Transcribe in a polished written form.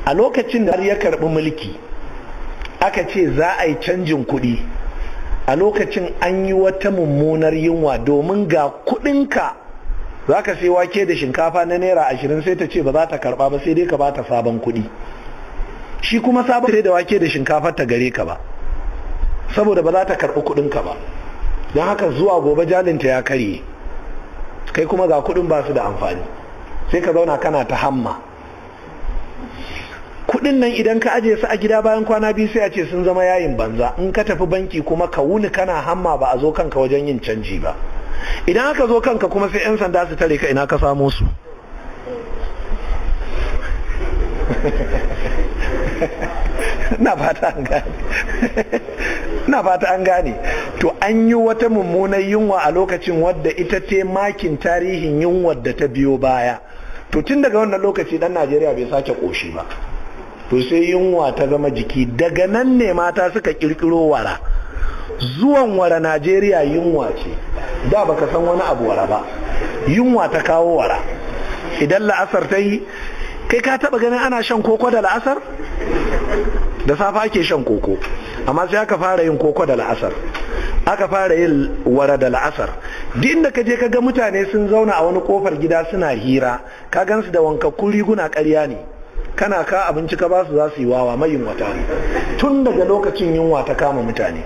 a lokacin da ya karɓi mulki aka ce za a yi canjin kuɗi, a lokacin an yi wata mummunar yunwa domin ga kuɗinka za ka sai wake da shinkafa na naira 20 sai ta ce ba za ta karɓa ba sai dai ka ba ta sabon kuɗi. Shi kuma sabon sai da wake da shinkafa ta gare ka ba saboda ba za ta karɓi kuɗinka ba, don haka zuwa gobe jalinta ya karye, kai kuma ga kuɗin ba su da amfani, sai ka zauna kana ta hamma. Kuɗin nan idan ka aje su a gida bayan kwana biyu sai a ce sun zama yayin banza, in ka tafi banki kuma ka wuni kana hamma ba a zo kanka wajen yin canji ba. Idan aka zo kanka kuma sai 'yan sanda su tare ka, ina ka samo su. na fata an gane to an yi wata mummunar yunwa a lokacin wadda ita ce makin tarihin yunwar da ta biyo baya. To tun daga wannan lokaci dan Najeriya bai sake koshi ba, to sai yunwa ta zama jiki. Daga nan ne mata suka kirkiro wara. Zuwan wara Najeriya yunwa ce, da baka san wani abu wara ba, yunwa ta kawo wara. Idan la'asar ta yi, kai ka taba ganin ana shan koko da la'asar? Da safa ake shan koko, amma sai aka fara yin koko da la'asar, aka fara yin wara da la'asar. Duk inda ka je ka ga mutane sun zauna a wani kofar gida suna hira, ka gansu da wankakkun riguna, ƙarya ne. Kana ka abinci ka basu za su yi wawa, mayin wata ne. Tun daga lokacin yunwa ta kama mutane.